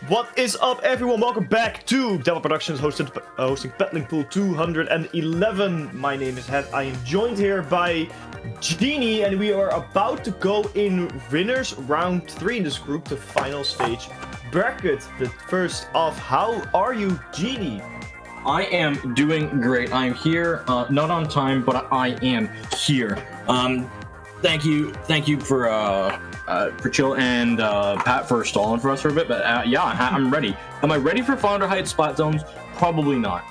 What is up, everyone? Welcome back to Dapple Productions, hosting Battling Pool 211. My name is Head. I am joined here by Genie, and we are about to go in winners round 3 in this group, the final stage bracket. But first off, how are you, Genie? I am doing great. I am here, not on time, but I am here. Thank you for Chill and Pat for stalling for us for a bit, but yeah, I'm ready. Am I ready for Flounder Heights spot zones? Probably not.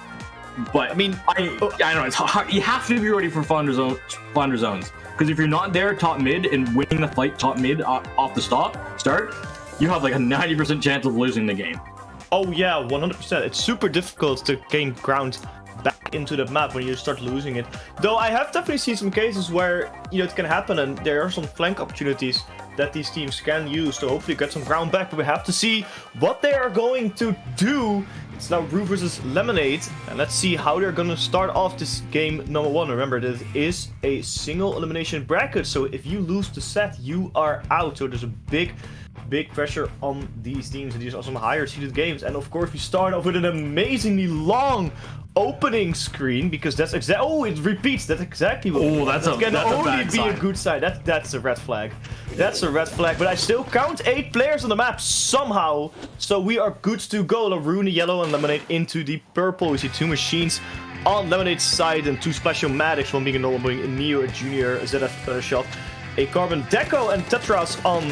But I mean, I don't know. It's hard. You have to be ready for Flounder zones, because if you're not there top mid and winning the fight top mid off the start, you have like a 90% chance of losing the game. Oh yeah, 100%. It's super difficult to gain ground back into the map when you start losing it. Though I have definitely seen some cases where, it can happen, and there are some flank opportunities that these teams can use to hopefully get some ground back. But we have to see what they are going to do. It's now Rue versus Lemonade, and let's see how they're going to start off this game number 1. Remember, this is a single elimination bracket, so if you lose the set, you are out. So there's a big pressure on these teams, and these are some higher seeded games. And of course, we start off with an amazingly long opening screen, because that's exactly. Oh, it repeats. That's exactly what. Oh, that's can only be sign. a good sign. That's a red flag. That's a red flag. But I still count 8 players on the map somehow, so we are good to go. LaRue in the yellow and Lemonade into the purple. We see 2 machines on Lemonade's side and 2 Splash-O-Matics, one being a normal, being a Neo, a Junior, a ZF shot, a Carbon Deco, and Tetras on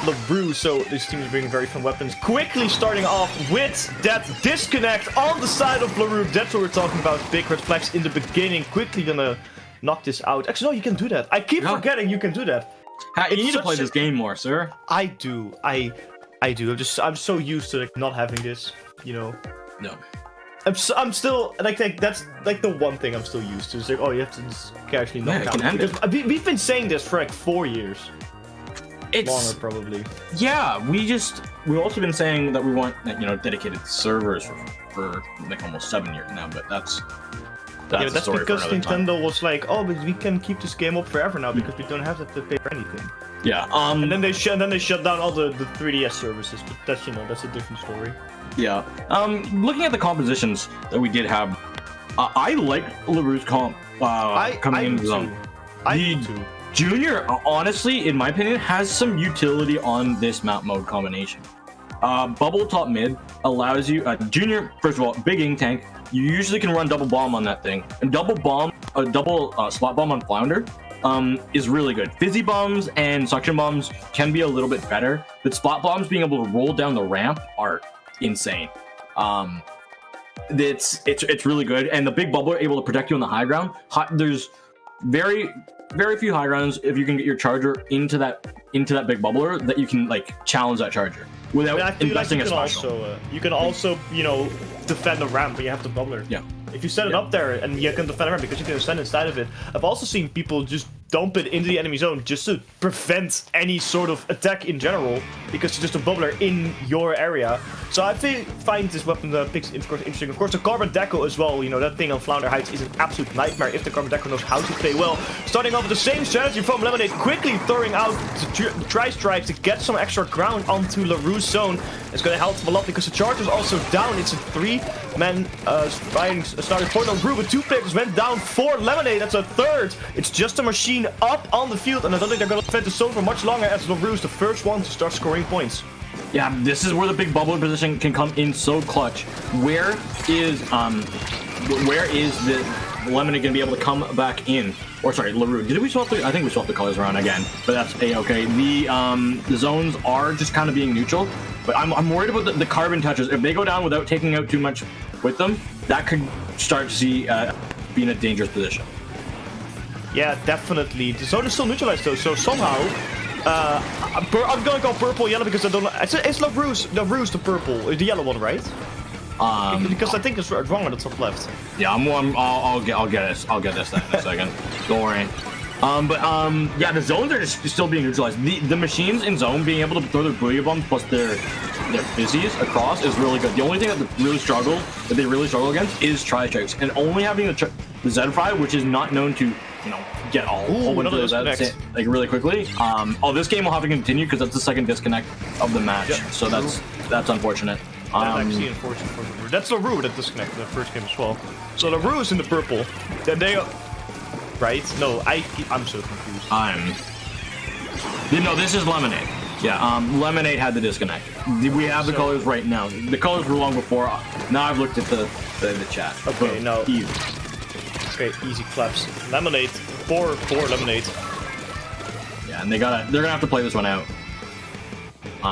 LaRue. So this team is bringing very fun weapons. Quickly starting off with that disconnect on the side of LaRue. That's what we're talking about. Big red flags in the beginning. Quickly gonna knock this out. Actually, no, you can do that. I keep forgetting you can do that. You need to play this game more, sir. I do. I do. I'm so used to not having this. No. I'm still like that's like the one thing I'm still used to. It's like, oh, you have to just casually knock out. Because we've been saying this for like 4 years. It's longer probably. Yeah, we've also been saying that we want dedicated servers for like almost 7 years now, but that's because Nintendo was like, oh, but we can keep this game up forever now because we don't have to pay for anything. Yeah. And then they shut down all the 3DS services, but that's a different story. Yeah. Looking at the compositions that we did have, I like LaRue's comp coming into the zone. I do too. Junior, honestly, in my opinion, has some utility on this map mode combination. Bubble top mid allows you, Junior, first of all, big ink tank. You usually can run double bomb on that thing, and double slot bomb on Flounder is really good. Fizzy bombs and suction bombs can be a little bit better, but spot bombs being able to roll down the ramp are insane. It's really good, and the big bubble are able to protect you on the high ground. There's very few high grounds if you can get your charger into that big bubbler that you can like challenge that charger without investing a special. You can also defend the ramp, but you have the bubbler. Yeah. If you set it up there and you can defend the ramp because you can stand inside of it. I've also seen people just dump it into the enemy zone just to prevent any sort of attack in general, because it's just a bubbler in your area. So I find this weapon picks interesting. Of course, the Carbon Deco as well. That thing on Flounder Heights is an absolute nightmare if the Carbon Deco knows how to play well. Starting off with the same strategy from Lemonade, quickly throwing out the Tri-Strike to get some extra ground onto LaRue's zone. It's going to help him a lot because the charge is also down. It's a 3-man starting point on LaRue, but 2 players went down for Lemonade. That's a third. It's just a machine up on the field, and I don't think they're going to defend the zone for much longer, as LaRue's the first one to start scoring points. Yeah, this is where the big bubble position can come in so clutch. Where is the Lemonade going to be able to come back in? Or sorry, LaRue. Did we swap I think we swapped the colors around again, but that's a-okay. The zones are just kind of being neutral, but I'm worried about the carbon touches. If they go down without taking out too much with them, that could start to see be in a dangerous position. Yeah, definitely. The zone is still neutralized though, so somehow I'm gonna go purple yellow because I don't know. It's LaRue's the purple, the yellow one, right? Because I think it's wrong on the top left. Yeah, I'll get this then in a second. Don't worry. Yeah, the zones are just still being neutralized. The machines in zone being able to throw their booyah bombs plus their fizzies across is really good. The only thing that they really struggle against is Tri-Strikes, and only having the Z-Fry, which is not known to get all Ooh, whole bunch of another those out disconnect. like really quickly. This game will have to continue because that's the second disconnect of the match. Yep, so that's unfortunate. That's actually unfortunate for LaRue. That's LaRue that disconnected the first game as well. So LaRue is in the purple. Then they... Right? No, I'm so confused. No, this is Lemonade. Yeah, Lemonade had the disconnect. We have the colors right now. The colors were long before. Now I've looked at the chat. Okay, Boom. no. Easy. Okay, easy claps. Lemonade. 4-4 Lemonade. Yeah, and they're gonna have to play this one out.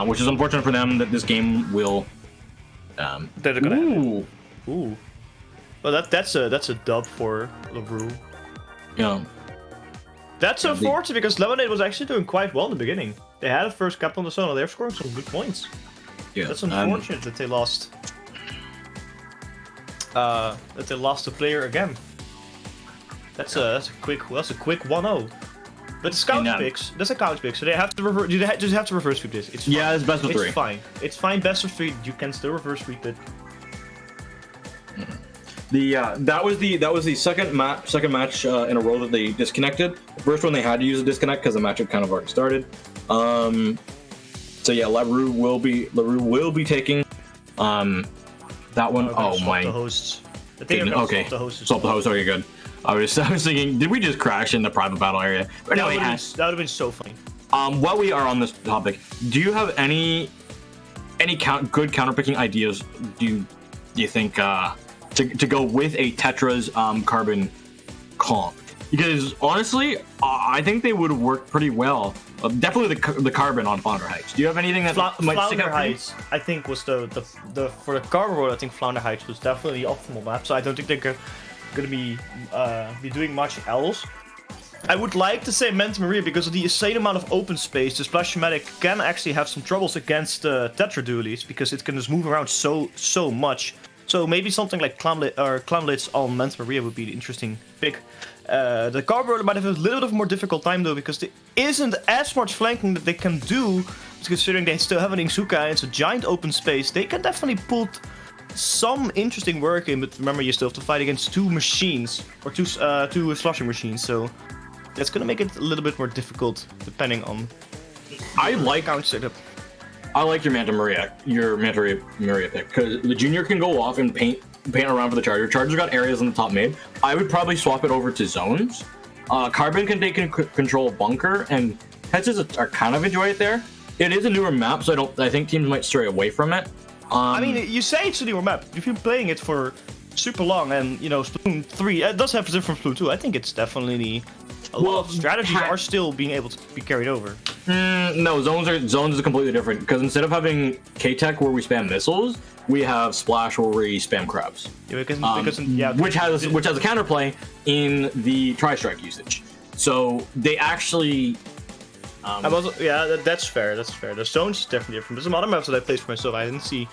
Which is unfortunate for them that this game will... They're gonna have it. Ooh. Well, that's a dub for LaRue. Yeah. That's unfortunate because Lemonade was actually doing quite well in the beginning. They had a first cap on the zone, they're scoring some good points. Yeah. That's unfortunate that they lost. That they lost the player again. That's a quick 1-0. But it's couch picks. That's a couch pick, so they have to reverse. You just have to reverse sweep this. It's fine. Yeah, it's best of 3. It's fine. It's fine. Best of 3. You can still reverse sweep it. That was the second match in a row that they disconnected. The first one they had to use a disconnect because the match had kind of already started. So yeah, LaRue will be taking that one. Oh my. The hosts. I think okay. Swap the host. Okay, good. I was thinking, did we just crash in the private battle area? That would have been so funny. While we are on this topic, do you have any good counterpicking ideas? Do you think to go with a Tetra's carbon comp? Because honestly, I think they would have worked pretty well. Definitely the carbon on Flounder Heights. Do you have anything that might stick out? Flounder Heights, I think, was the for the carbon world. I think Flounder Heights was definitely the optimal map. So I don't think they're gonna be doing much else. I would like to say Manta Maria because of the insane amount of open space. The Splash-O-Matic can actually have some troubles against Tetra dualies because it can just move around so much. So maybe something like Clamlitz on Manta Maria would be an interesting pick. The Carbon might have a little bit of a more difficult time though because there isn't as much flanking that they can do. Considering they still have an Insuka and it's a giant open space, they can definitely put some interesting work in. But remember, you still have to fight against 2 machines or two sloshing machines. So that's gonna make it a little bit more difficult depending on. I like count setup. I like your Manta Maria pick because the junior can go off and paint around for the charger. Charger's got areas on the top mid. I would probably swap it over to zones. Carbon can take control of bunker, and Heads are kind of enjoy it there. It is a newer map, so I think teams might stray away from it. I mean, you say it's a newer map. If you're playing it for super long, and Splatoon 3 it does have a different Splatoon 2. I think it's definitely a lot of strategies are still being able to be carried over. No, zones is completely different because instead of having K-Tech where we spam missiles, we have Splash where we spam crabs. Yeah, which has a counterplay in the tri-strike usage. So they actually. That's fair. The zones is definitely different. There's some other maps that I played for myself. I didn't see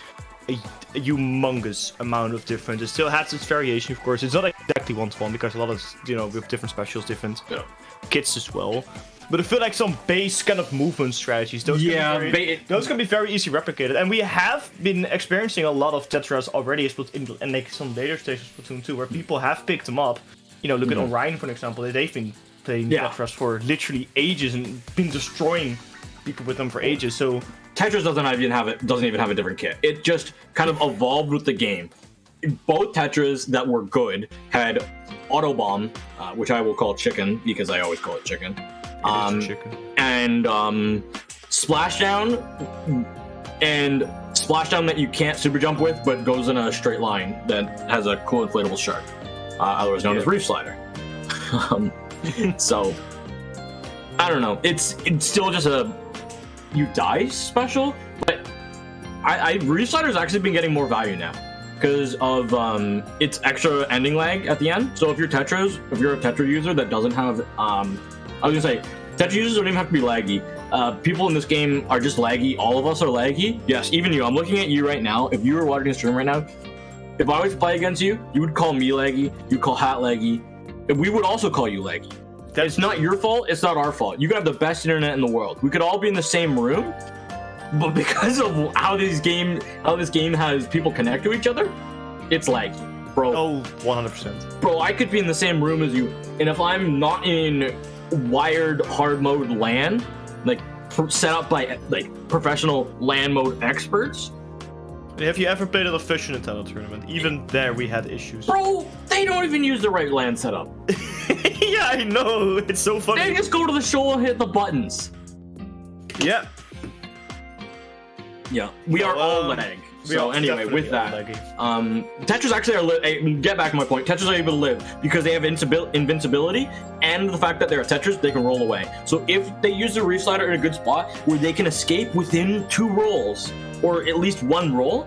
a humongous amount of difference. It still has its variation, of course. It's not exactly one-to-one because a lot of with different specials, different kits as well. But I feel like some base kind of movement strategies, those can be very easy replicated. And we have been experiencing a lot of Tetras already in like some later stages of Splatoon 2 where people have picked them up. Look at Orion for an example. They've been playing Tetras for literally ages and been destroying people with them for ages. So Tetris doesn't even have a different kit. It just kind of evolved with the game. Both Tetras that were good had Auto Bomb, which I will call Chicken because I always call it Chicken. And Splashdown that you can't super jump with, but goes in a straight line that has a cool inflatable shark, otherwise known as Reef Slider. So I don't know. It's still just a you die special, but Reef Slider's actually been getting more value now because of its extra ending lag at the end. So if you're a Tetra user that doesn't have I was gonna say, Tetra users don't even have to be laggy. People in this game are just laggy. All of us are laggy. Yes, even you. I'm looking at you right now. If you were watching the stream right now, if I was to play against you, you would call me laggy. You'd call Hat laggy. And we would also call you laggy. It's not your fault. It's not our fault. You could have the best internet in the world. We could all be in the same room, but because of how this game has people connect to each other, it's laggy. bro. Oh, 100%. Bro, I could be in the same room as you, and if I'm not in wired hard mode LAN, like set up by like professional LAN mode experts. Have you ever played an official Nintendo tournament? Even there, we had issues. Bro, they don't even use the right LAN setup. Yeah, I know. It's so funny. They just go to the show and hit the buttons. Yeah. Yeah, we are all lag. So anyway, with that, Tetras actually are get back to my point. Tetras are able to live because they have invincibility, and the fact that they're a Tetras, they can roll away. So if they use the Reef Slider in a good spot where they can escape within 2 rolls, or at least 1 roll,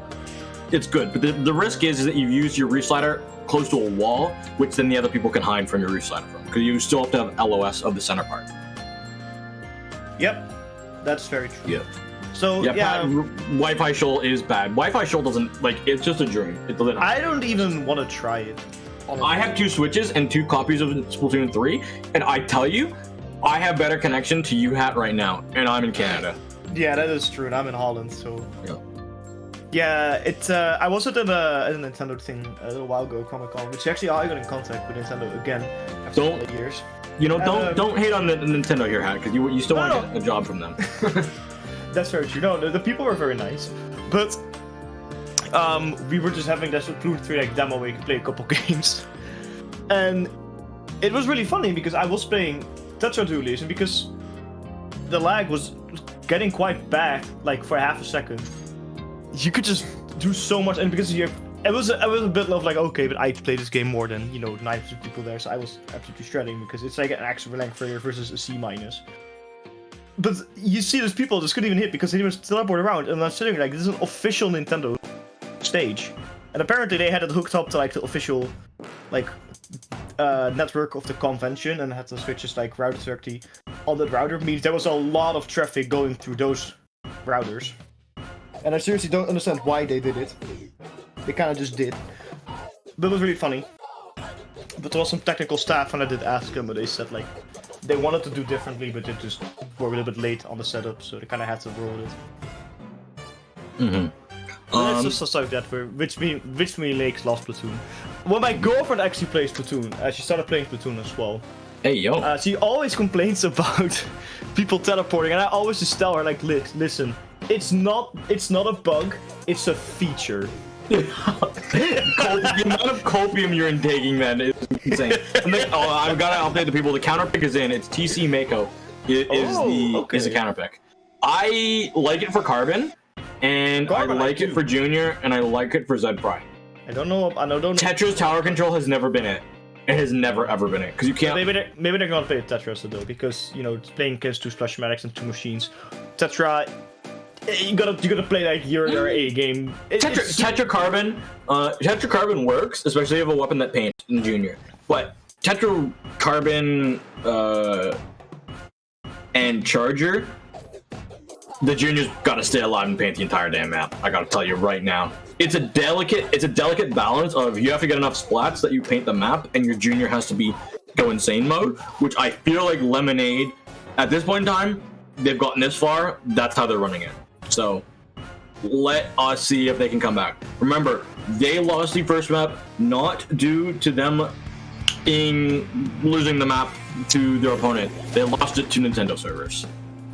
it's good. But the risk is that you use your Reef Slider close to a wall, which then the other people can hide from your Reef Slider from, because you still have to have LOS of the center part. Yep, that's very true. Yep. So yeah, Wi-Fi shoal is bad. Wi-Fi shoal doesn't it's just a dream. It doesn't. I don't even want to try it. Honestly. I have 2 Switches and 2 copies of Splatoon 3, and I tell you, I have better connection to UHAT right now, and I'm in Canada. Yeah, that is true, and I'm in Holland, so. Yeah. Yeah, it's. I was at a Nintendo thing a little while ago, Comic-Con, which actually I got in contact with Nintendo again after all the years. You know, don't hate on the Nintendo here, Hat, because you still want to get a job from them. That's very true. No, the people were very nice, but we were just having that Splatoon 3 like demo where you could play a couple games, and it was really funny because I was playing Tetra Duelies, and because the lag was getting quite bad, like for half a second, you could just do so much, and because it was a bit of like, okay, but I play this game more than 90% people there, so I was absolutely shredding because it's like an extra rank failure versus a C-. But you see those people just couldn't even hit because they didn't teleport around, and I'm sitting like, this is an official Nintendo stage, and apparently they had it hooked up to like the official like network of the convention, and had the switches like router 30 on that router. Means there was a lot of traffic going through those routers, and I seriously don't understand why they did it. They kind of just did, but it was really funny. But there was some technical staff, and I did ask them, but they said like they wanted to do differently, but they just were a little bit late on the setup, so they kind of had to roll it. It's just stuff like that, which me makes last Splatoon. When my girlfriend actually plays Splatoon, she started playing Splatoon as well. Hey yo. She always complains about people teleporting, and I always just tell her like, listen, it's not a bug, it's a feature. The amount of copium you're intaking, man, is insane. I've got to update the people. The counter pick is in. It's TC Mako. Is the counter pick. I like it for Carbon, and I like it for Junior, and I like it for Zed Prime. I don't know. Tetra's tower control has never been it. It has never ever been it, because you can't. Maybe they're gonna play Tetris though, because it's playing against 2 Splash Medics and 2 machines. Tetra. You gotta play like your A game. Tetra Carbon works, especially if you have a weapon that paints in Junior. But Tetra Carbon and Charger, the Junior's gotta stay alive and paint the entire damn map. I gotta tell you right now. It's a delicate balance of you have to get enough splats that you paint the map, and your Junior has to go insane mode, which I feel like Lemonade, at this point in time, they've gotten this far, that's how they're running it. So, let us see if they can come back. Remember, they lost the first map not due to them losing the map to their opponent. They lost it to Nintendo servers.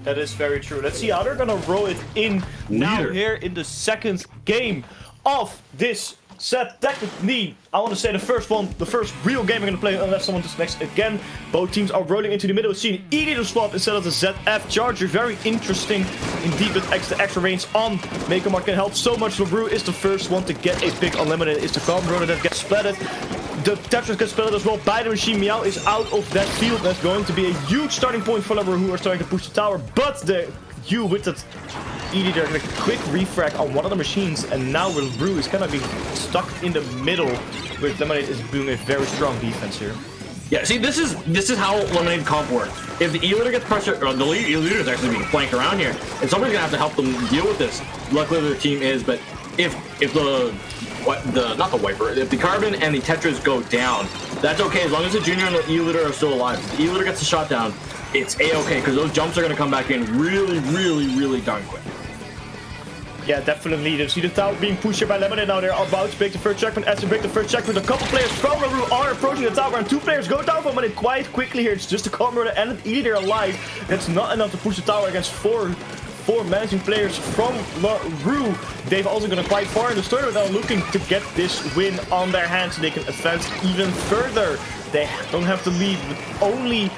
That is very true. Let's see how they're gonna roll it in now here in the second game of this set. Technically, I want to say the first real game I'm going to play, unless someone disconnects again. Both teams are rolling into the middle scene. E-leader swap instead of the ZF Charger. Very interesting indeed, with extra range on Mako. Mart can help so much. LaRue is the first one to get a pick on Lemonade. It's the Calm Runner that gets splatted. The Tetris gets splatted as well by the machine. Meow is out of that field. That's going to be a huge starting point for LaRue, who are starting to push the tower. But the U with that E-leader, a quick refrag on one of the machines, and now LaRue is kind of being stuck in the middle, with Lemonade is doing a very strong defense here. Yeah, see, this is how Lemonade comp works. If the E-leader gets pressure, or the E-leader is actually being flanked around here, and somebody's gonna have to help them deal with this. Luckily, their team is, but if the Carbon and the Tetras go down, that's okay as long as the Junior and the E-leader are still alive. If the E-leader gets the shot down, it's a-okay, because those jumps are gonna come back in really, really, really darn quick. Yeah, definitely. You see the tower being pushed here by Lemonade now. They're about to break the first checkpoint. As they break the first checkpoint, a couple players from LaRue are approaching the tower, and 2 players go down from it quite quickly here. It's just the Comrade and an Either alive. That's not enough to push the tower against four managing players from LaRue. They've also gone quite far in the tournament now, looking to get this win on their hands so they can advance even further. They don't have to lead with only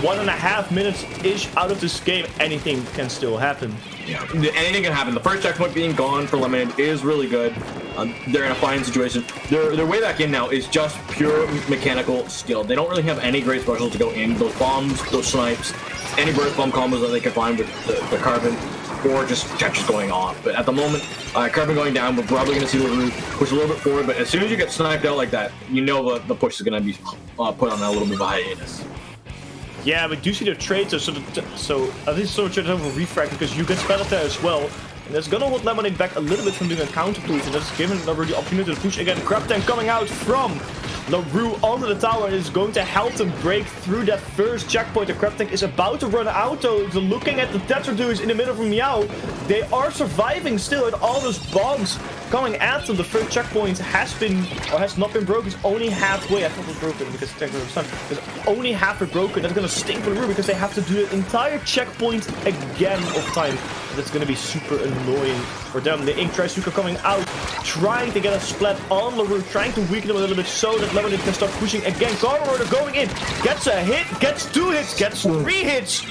1.5 minutes-ish out of this game. Anything can still happen. Yeah, anything can happen. The first checkpoint being gone for Lemonade is really good. They're in a fine situation. Their way back in now is just pure mechanical skill. They don't really have any great specials to go in. Those bombs, those snipes, any burst bomb combos that they can find with the Carbon, or just Tetris going off. But at the moment, Carbon going down, we're probably going to see LaRue push a little bit forward. But as soon as you get sniped out like that, you know the push is going to be put on a little bit of a hiatus. Yeah, we do see the trades, so at least sort of trades over refract because you get spelled there as well. And that's gonna hold Lemonade back a little bit from doing a counter push, and that's giving LaRue the opportunity to push again. Crab Tank coming out from LaRue onto the tower and is going to help them break through that first checkpoint. The Crab Tank is about to run out though. So looking at the Tetra dudes in the middle from Meow, they are surviving still, and all those bombs coming at them. The first checkpoint has not been broken. It's only halfway. I thought it was broken because the was done. It's only halfway broken. That's gonna stink for LaRue because they have to do the entire checkpoint again of time. That's gonna be super annoying for them. The Ink Trisuka coming out, trying to get a splat on LaRue, trying to weaken them a little bit so that Lemonade can start pushing again. Carver going in, gets a hit, gets 2 hits, gets 3 hits.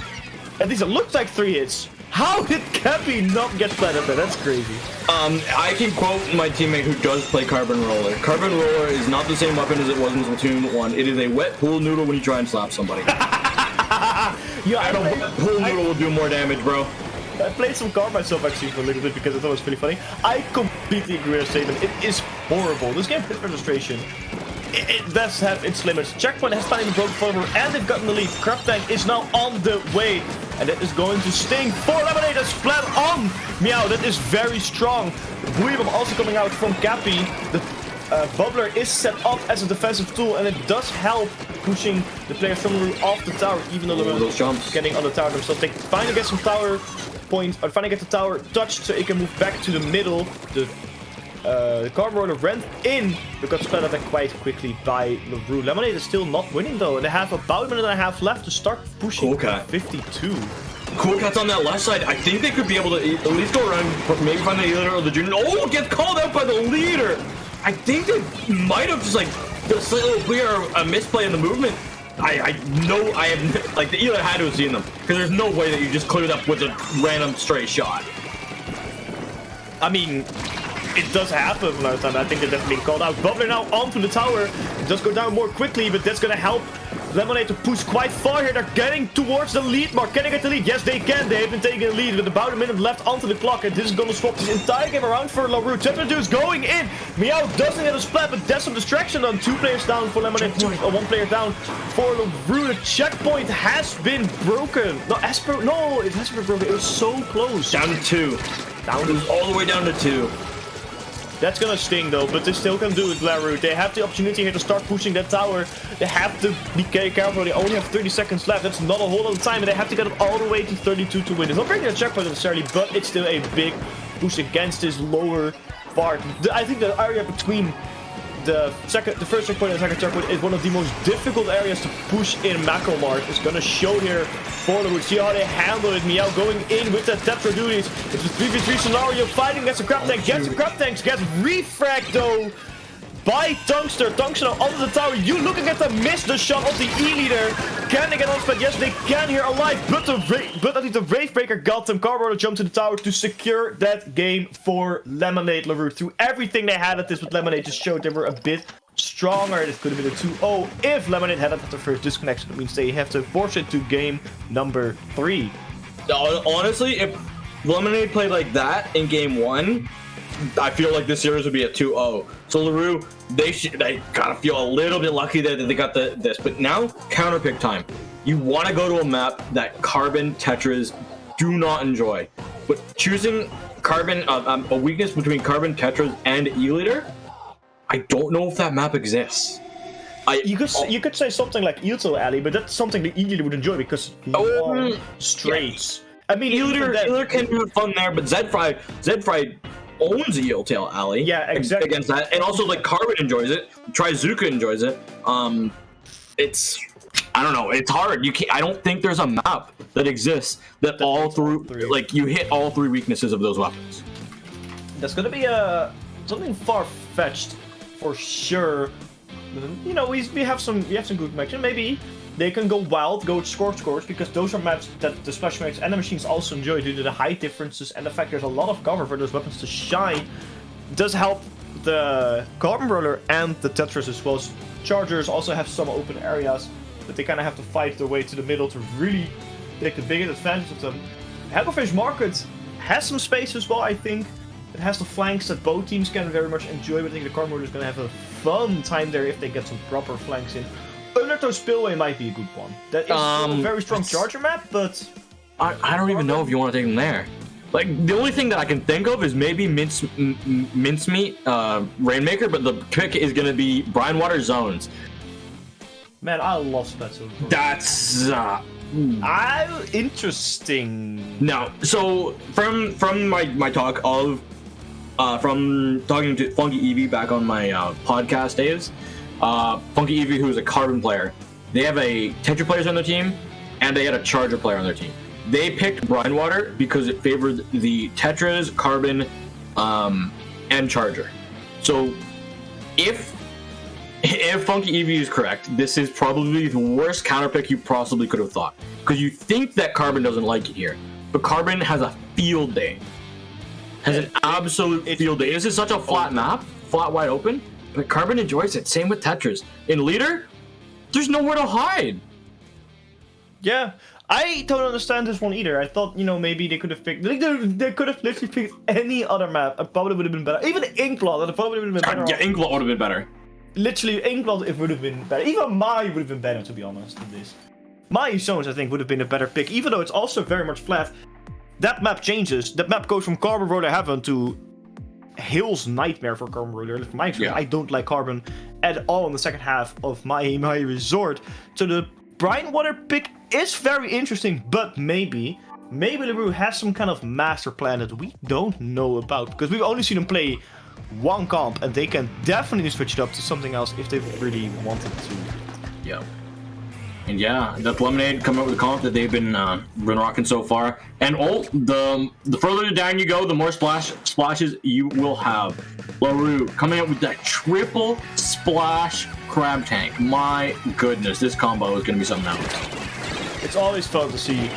At least it looks like 3 hits. How did Cappy not get splatted there? That's crazy. I can quote my teammate who does play Carbon Roller. Carbon Roller is not the same weapon as it was in Splatoon 1. It is a wet pool noodle when you try and slap somebody. Yeah, Pool noodle will do more damage, bro. I played some car myself actually for a little bit because I thought it was pretty funny. I completely agree with the statement. It is horrible. This game hit registration. It does have its limits. Checkpoint has finally been broken forward and they've gotten the lead. Crab Tank is now on the way. And that is going to sting for Lemonade. A splat on Meow. That is very strong. Buibam also coming out from Cappy. The Bubbler is set up as a defensive tool and it does help pushing the players from LaRue off the tower, even though those jumps getting on the tower themselves. They finally get some tower points, or finally get the tower touched so it can move back to the middle. The Carburetor ran in, but got splattered quite quickly by LaRue. Lemonade is still not winning though, and they have about 1.5 minutes left to start pushing. Cool 52. Cool Cat's on that left side. I think they could be able to at least go around, maybe find the leader or the junior. Oh, gets called out by the leader. I think they might have just like a slightly clear a misplay in the movement. I know I have like the Either had to have seen them because there's no way that you just cleared up with a random stray shot. I mean, it does happen from time to time. I think they're definitely called out. Bubbler now onto the tower. It does go down more quickly, but that's gonna help Lemonade to push quite far here. They're getting towards the lead mark. Can they get the lead? Yes, they can. They have been taking the lead with about 1 minute left onto the clock, and this is gonna swap this entire game around for LaRue. Tetra is going in. Meow doesn't get a splat, but that's some distraction on 2 players down for Lemonade. 1 player down for LaRue. The checkpoint has been broken. No, it hasn't been broken. It was so close. Down to 2. All the way down to 2. That's gonna sting though, but they still can do it, LaRue. They have the opportunity here to start pushing that tower. They have to be careful. They only have 30 seconds left. That's not a whole lot of time, and they have to get it all the way to 32 to win. It's not breaking a checkpoint necessarily, but it's still a big push against this lower part. I think the area between the first checkpoint and the second checkpoint is one of the most difficult areas to push in Mako Mart. It's gonna show here for LaRue. See how they handle it. Meow going in with the Tetra duties. It's a 3v3 scenario, fighting against the Crab Tank. Gets the Crab Tanks, gets refragged though by Tungster. Tungster now onto the tower. You looking at the miss the shot of the E-leader. Can they get on spot? Yes, they can here alive. But I think the Wavebreaker got them. Carburetor jumped to the tower to secure that game for Lemonade. LaRue threw everything they had at this, but Lemonade just showed they were a bit stronger. It could have been a 2-0 if Lemonade had it at the first disconnection. That means they have to force it to game number 3. Honestly, if Lemonade played like that in game 1, I feel like this series would be a 2-0. So LaRue, they gotta feel a little bit lucky that they got this. But now, counter pick time. You want to go to a map that Carbon Tetras do not enjoy. But choosing Carbon, a weakness between Carbon Tetras and E-Leader, I don't know if that map exists. You could say something like Ito Alley, but that's something the E-Leader would enjoy because long straights. I mean, Eelder can have fun there, but Zedfry owns the Eel Tail Alley. Yeah, exactly. Against that, and also like Carbon enjoys it. Trizuka enjoys it. It's I don't know. It's hard. You can't. I don't think there's a map that exists that all through like you hit all 3 weaknesses of those weapons. That's gonna be something far-fetched for sure. You know, we have some good matches. Maybe they can go wild, go scorch, because those are maps that the Splash Mags and the machines also enjoy due to the height differences and the fact there's a lot of cover for those weapons to shine. It does help the Carbon Roller and the Tetris as well. Chargers also have some open areas, but they kind of have to fight their way to the middle to really take the biggest advantage of them. Hacklefish Market has some space as well, I think. It has the flanks that both teams can very much enjoy, but I think the Carbon Roller is going to have a fun time there if they get some proper flanks in. Undertow Spillway might be a good one. That is a very strong charger map, but... I don't even know if you want to take them there. Like, the only thing that I can think of is maybe Mincemeat, Rainmaker, but the pick is going to be Brinewater Zones. Man, I love Splatzones. That's... interesting. No, so from my talk of... from talking to Funky Eevee back on my podcast days, Funky Eevee, who is a Carbon player, they have a Tetra players on their team, and they had a Charger player on their team. They picked Brinewater because it favored the Tetras, Carbon, and Charger. So, if Funky Eevee is correct, this is probably the worst counter pick you possibly could have thought. Because you think that Carbon doesn't like it here, but Carbon has a field day. Has an absolute field day. This is such a flat map, flat wide open, but Carbon enjoys it. Same with Tetris. In Leader, there's nowhere to hide. Yeah, I don't understand this one either. I thought, you know, maybe they could have picked... They could have literally picked any other map. It probably would have been better. Even Inkblot, it probably would have been better. Yeah, Inkblot would have been better. Literally, Inkblot, it would have been better. Even Mai would have been better, to be honest, than this. Mai Zones, I think, would have been a better pick, even though it's also very much flat. That map changes. That map goes from Carbon Roller Heaven to Hill's Nightmare for Carbon Roller. For my experience, I don't like Carbon at all in the second half of my Resort. So the Brinewater pick is very interesting, but maybe LaRue has some kind of master plan that we don't know about, because we've only seen him play one comp, and they can definitely switch it up to something else if they really wanted to. Yeah. And yeah, that's Lemonade coming up with a comp that they've been rocking so far. And the further down you go, the more splashes you will have. LaRue coming up with that triple splash crab tank. My goodness, this combo is going to be something else. It's always fun to see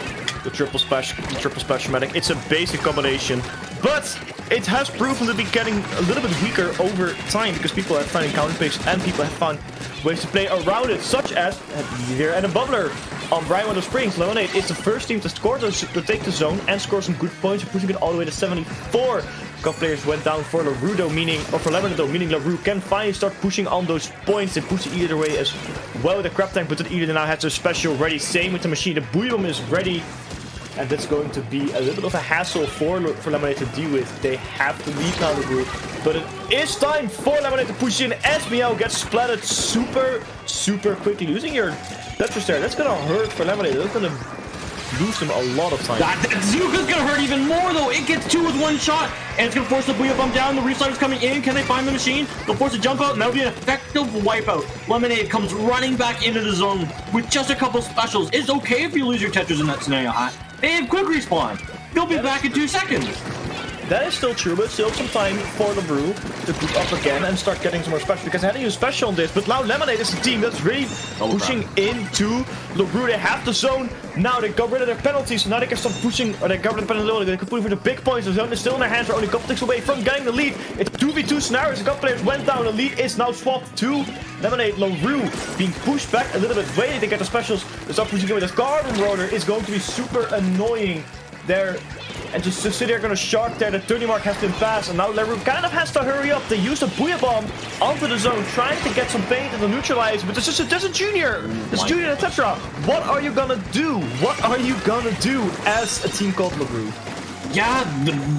the triple splash medic. It's a basic combination, but it has proven to be getting a little bit weaker over time because people have found counter picks and people have found ways to play around it, such as here and a bubbler on Brinewater Springs. Lemonade is the first team to score to take the zone and score some good points, pushing it all the way to 74. A couple players went down for LaRue though, for Lemonade though, meaning LaRue can finally start pushing on those points. They push it either way as well with the crab tank, but it either now has their special ready. Same with the machine. The Booyah is ready. And that's going to be a little bit of a hassle for Lemonade to deal with. They have to leave now the group. But it is time for Lemonade to push in as Meow gets splatted super quickly. Losing your Tetris there, that's going to hurt for Lemonade. That's going to lose them a lot of time. That Zuka's going to hurt even more though. It gets 2 with 1 shot. And it's going to force the Booyah Bump down. The Reslider's coming in. Can they find the machine? They'll force a jump out, and that'll be an effective wipeout. Lemonade comes running back into the zone with just a couple specials. It's okay if you lose your Tetris in that scenario, huh? They have quick respawn. They'll be back in 2 seconds. That is still true, but still some time for LaRue to group up again and start getting some more special, because I had to use special on this, but now Lemonade is the team that's really pushing into LaRue. They have the zone. Now they got rid of their penalties, so now they can start pushing, or they got rid of the penalty, they can push for the big points. The zone is still in their hands, they're only a couple ticks away from getting the lead. It's 2v2 scenarios, a couple players went down, the lead is now swapped to Lemonade. LaRue being pushed back a little bit, waiting to get the specials. They start pushing in with this Carbon Roller is going to be super annoying there. And just sit there, gonna shark there. The 30 mark has been passed, and now LaRue kind of has to hurry up. They use the Booyah Bomb onto the zone, trying to get some paint and to neutralize. But there's a Junior. There's Junior and Tetra. What are you gonna do? What are you gonna do as a team called LaRue? Yeah,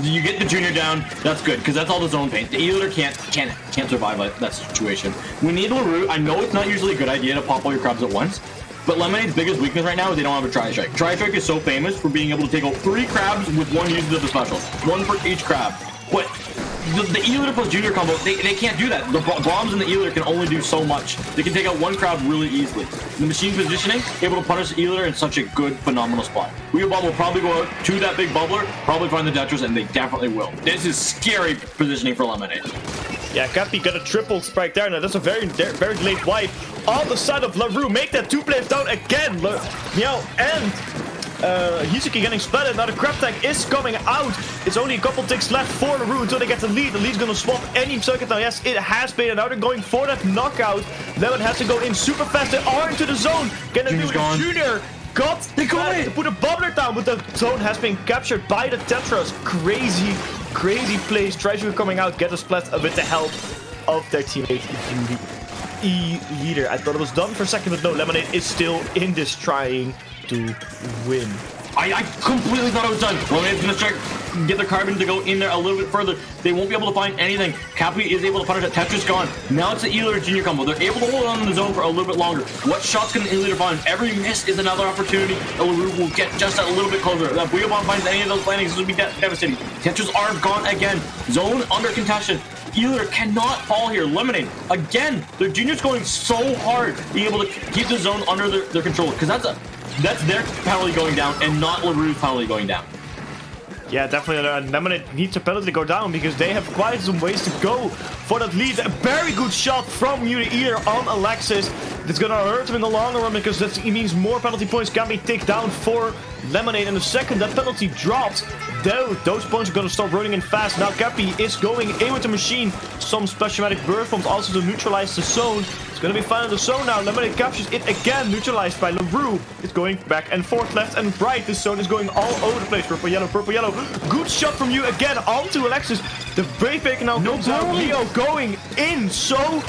you get the Junior down. That's good because that's all the zone paint. The Eelder can't survive that situation. We need LaRue. I know it's not usually a good idea to pop all your crabs at once, But Lemonade's biggest weakness right now is they don't have a Tri-Strike. Tri-Strike is so famous for being able to take out 3 crabs with 1 usage of the special. 1 for each crab. But the E-Liter plus Junior combo, they can't do that. The bombs in the E-Liter can only do so much. They can take out 1 crowd really easily. The machine positioning, able to punish the E-Liter in such a good, phenomenal spot. Wheel Bomb will probably go out to that big bubbler, probably find the Tetris, and they definitely will. This is scary positioning for Lemonade. Yeah, Cappy got a triple strike there. Now that's a very late wipe on the side of LaRue. Make that 2 players down again. Meow and Hizuki getting splatted. Now the crab tank is coming out. It's only a couple ticks left for LaRue until they get the lead. The lead's gonna swap any second now. Yes, it has been. And now they're going for that knockout. Lemon has to go in super fast. They are into the zone. Gonna do it. Junior got to put a bubbler down, but the zone has been captured by the Tetras. Crazy plays. Treasure coming out, get a splat with the help of their teammate E-Leader. I thought it was done for a second, but no, Lemonade is still in this trying to win. I completely thought it was done. Lemonade's gonna start get the carbon to go in there a little bit further. They won't be able to find anything. Cappy is able to punish it. Tetris gone. Now it's the E-Liter Junior combo. They're able to hold on in the zone for a little bit longer. What shots can the E-Liter find? Every miss is another opportunity. LaRue will get just a little bit closer. If Wheel Bomb finds any of those landings, this will be devastating. Tetris are gone again. Zone under contested. E-Liter cannot fall here. Lemonade, again, their Junior's going so hard being able to keep the zone under their control, because that's their penalty going down and not LaRue's penalty going down. Yeah, definitely. Lemonade needs a penalty to go down because they have quite some ways to go for that lead. A very good shot from E-Liter on Alexis. It's gonna hurt him in the longer run because that means more penalty points can be ticked down for Lemonade. And the second that penalty drops, those points are gonna start running in fast. Now Cappy is going in with the machine. Some special burst bombs also to neutralize the zone. It's gonna be fine in the zone now. Lemonade captures it again, neutralized by LaRue. It's going back and forth, left and right. This zone is going all over the place. Purple, yellow, purple, yellow. Good shot from you again onto Alexis. The Brave Bacon now comes out. Leo going in so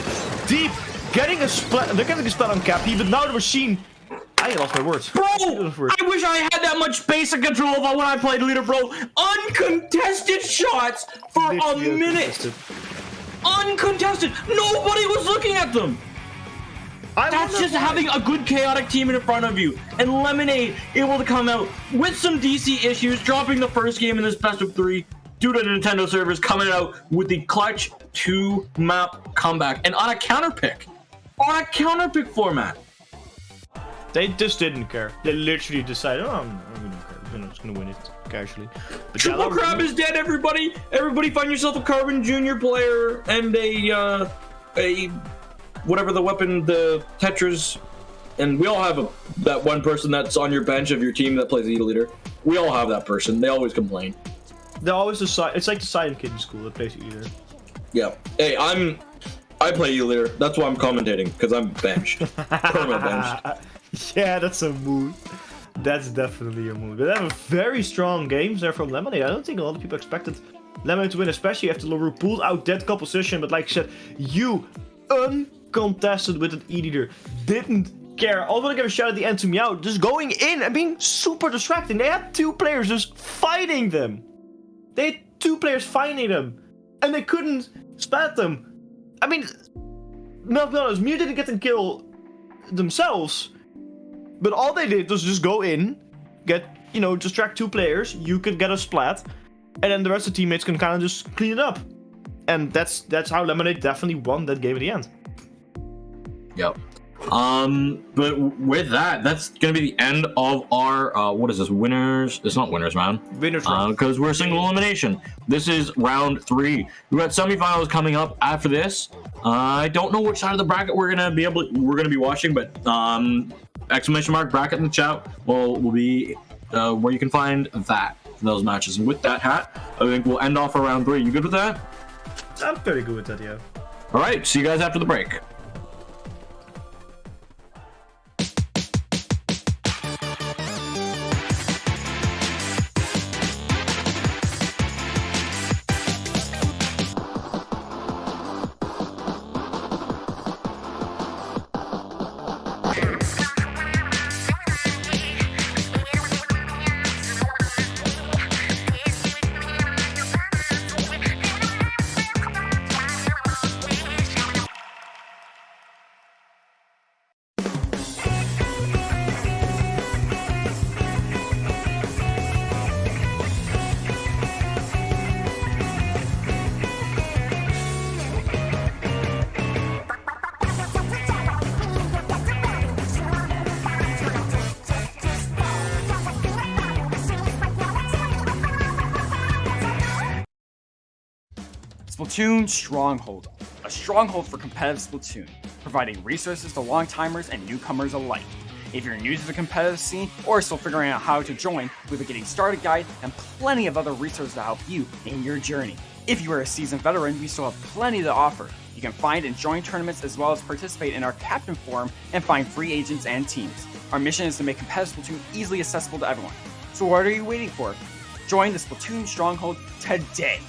deep. Getting a splat. They're getting a splat on Cappy, but now the machine. I lost my words. Bro, I wish I had that much basic control when I played Leader, bro. Uncontested shots for a minute. Uncontested. Nobody was looking at them. That's just having a good chaotic team in front of you. And Lemonade able to come out with some DC issues, dropping the first game in this best of 3 due to Nintendo servers, coming out with the clutch 2-map comeback. And on a counter pick. On a counter pick format. They just didn't care. They literally decided, oh, we don't care. We're just gonna win it casually. But Triple Crab is dead, everybody. Everybody find yourself a Carbon Junior player and a whatever the weapon, the Tetris. And we all have that one person that's on your bench of your team that plays E-Liter. We all have that person. They always complain. They're always it's like the silent kid in school that plays E-Liter. Yeah. Hey, I play E-Liter. That's why I'm commentating, because I'm benched. Perma benched. Yeah, that's a move. That's definitely a move. They have a very strong games there from Lemonade. I don't think a lot of people expected Lemonade to win, especially after LaRue pulled out that composition. But like I said, you uncontested with an E-Liter didn't care. I want to give a shout at the end to Meow, just going in and being super distracting. They had 2 players just fighting them. They had 2 players fighting them, and they couldn't splat them. I mean, not be honest, Mew didn't get the kill themselves. But all they did was just go in, distract 2 players, you could get a splat, and then the rest of the teammates can kind of just clean it up. And that's how Lemonade definitely won that game at the end. Yep. But with that, that's gonna be the end of our what is this? Winners? It's not winners round. Winners round. Because we're single elimination. This is round 3. We got semifinals coming up after this. I don't know which side of the bracket we're gonna be watching, but exclamation mark bracket in the chat will be where you can find those matches. And with that hat, I think we'll end off our round 3. You good with that? I'm very good with that, yeah. All right. See you guys after the break. Splatoon Stronghold, a stronghold for competitive Splatoon, providing resources to long-timers and newcomers alike. If you're new to the competitive scene or still figuring out how to join, we have a getting started guide and plenty of other resources to help you in your journey. If you are a seasoned veteran, we still have plenty to offer. You can find and join tournaments as well as participate in our Captain Forum and find free agents and teams. Our mission is to make competitive Splatoon easily accessible to everyone. So what are you waiting for? Join the Splatoon Stronghold today!